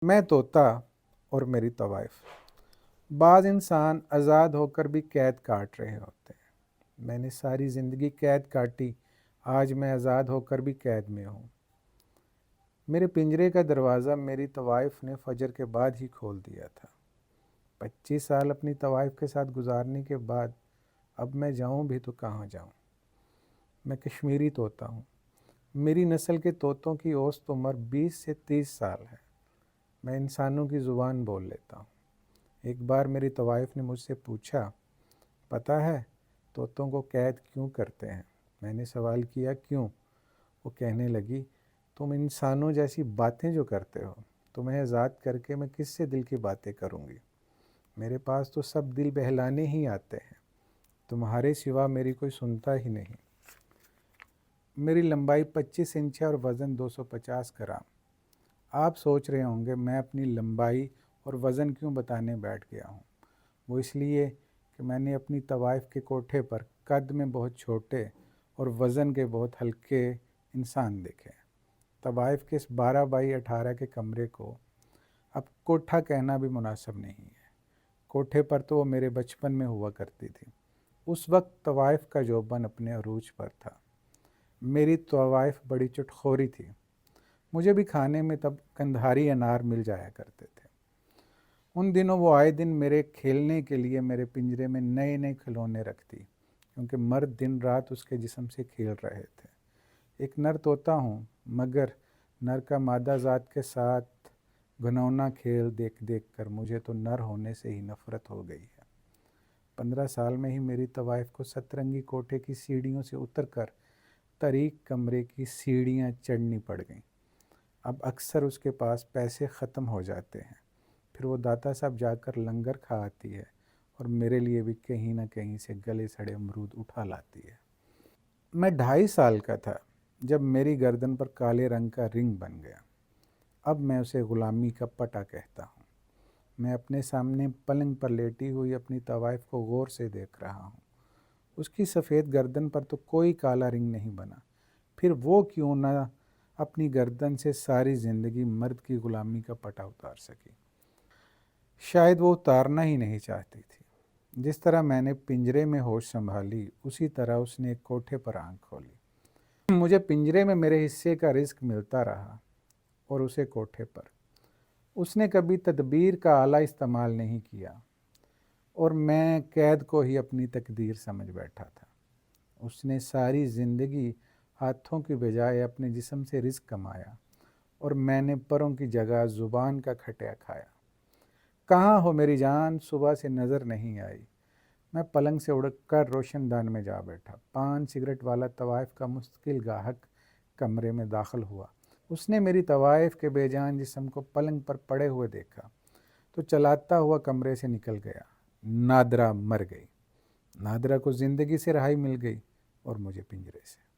میں طوطا اور میری طوائف۔ بعض انسان آزاد ہو کر بھی قید کاٹ رہے ہوتے ہیں۔ میں نے ساری زندگی قید کاٹی، آج میں آزاد ہو کر بھی قید میں ہوں۔ میرے پنجرے کا دروازہ میری طوائف نے فجر کے بعد ہی کھول دیا تھا۔ 25 سال اپنی طوائف کے ساتھ گزارنے کے بعد اب میں جاؤں بھی تو کہاں جاؤں؟ میں کشمیری طوطا ہوں۔ میری نسل کے طوطوں کی اوسط عمر 20 سے 30 سال ہے۔ میں انسانوں کی زبان بول لیتا ہوں۔ ایک بار میری طوائف نے مجھ سے پوچھا، پتہ ہے طوطوں کو قید کیوں کرتے ہیں؟ میں نے سوال کیا کیوں؟ وہ کہنے لگی، تم انسانوں جیسی باتیں جو کرتے ہو، تمہیں آزاد کر کے میں کس سے دل کی باتیں کروں گی؟ میرے پاس تو سب دل بہلانے ہی آتے ہیں، تمہارے سوا میری کوئی سنتا ہی نہیں۔ میری لمبائی 25 انچ ہے اور وزن 250 گرام۔ آپ سوچ رہے ہوں گے میں اپنی لمبائی اور وزن کیوں بتانے بیٹھ گیا ہوں؟ وہ اس لیے کہ میں نے اپنی طوائف کے کوٹھے پر قد میں بہت چھوٹے اور وزن کے بہت ہلکے انسان دیکھے۔ طوائف کے اس 12x18 کے کمرے کو اب کوٹھا کہنا بھی مناسب نہیں ہے۔ کوٹھے پر تو وہ میرے بچپن میں ہوا کرتی تھی۔ اس وقت طوائف کا جوبن اپنے عروج پر تھا۔ میری طوائف بڑی چٹخوری تھی۔ مجھے بھی کھانے میں تب کندھاری انار مل جایا کرتے تھے۔ ان دنوں وہ آئے دن میرے کھیلنے کے لیے میرے پنجرے میں نئے نئے کھلونے رکھتی، کیونکہ مرد دن رات اس کے جسم سے کھیل رہے تھے۔ ایک نر طوطا ہوں، مگر نر کا مادہ ذات کے ساتھ گھنونا کھیل دیکھ دیکھ کر مجھے تو نر ہونے سے ہی نفرت ہو گئی ہے۔ 15 سال میں ہی میری طوائف کو سترنگی کوٹھے کی سیڑھیوں سے اتر کر طریق کمرے کی سیڑھیاں چڑھنی پڑ گئیں۔ اب اکثر اس کے پاس پیسے ختم ہو جاتے ہیں، پھر وہ داتا صاحب جا کر لنگر کھا آتی ہے اور میرے لیے بھی کہیں نہ کہیں سے گلے سڑے امرود اٹھا لاتی ہے۔ میں 2.5 سال کا تھا جب میری گردن پر کالے رنگ کا رنگ بن گیا۔ اب میں اسے غلامی کا پٹا کہتا ہوں۔ میں اپنے سامنے پلنگ پر لیٹی ہوئی اپنی طوائف کو غور سے دیکھ رہا ہوں۔ اس کی سفید گردن پر تو کوئی کالا رنگ نہیں بنا، پھر وہ کیوں نہ اپنی گردن سے ساری زندگی مرد کی غلامی کا پٹا اتار سکی؟ شاید وہ اتارنا ہی نہیں چاہتی تھی۔ جس طرح میں نے پنجرے میں ہوش سنبھالی، اسی طرح اس نے ایک کوٹھے پر آنکھ کھولی۔ مجھے پنجرے میں میرے حصے کا رزق ملتا رہا اور اسے کوٹھے پر۔ اس نے کبھی تدبیر کا اعلیٰ استعمال نہیں کیا اور میں قید کو ہی اپنی تقدیر سمجھ بیٹھا تھا۔ اس نے ساری زندگی ہاتھوں کی بجائے اپنے جسم سے رزق کمایا اور میں نے پروں کی جگہ زبان کا کھٹیا کھایا۔ کہاں ہو میری جان؟ صبح سے نظر نہیں آئی۔ میں پلنگ سے اڑ کر روشن دان میں جا بیٹھا۔ پان سگریٹ والا طوائف کا مستقل گاہک کمرے میں داخل ہوا۔ اس نے میری طوائف کے بے جان جسم کو پلنگ پر پڑے ہوئے دیکھا تو چلاتا ہوا کمرے سے نکل گیا۔ نادرہ مر گئی۔ نادرہ کو زندگی سے رہائی مل گئی اور مجھے پنجرے سے۔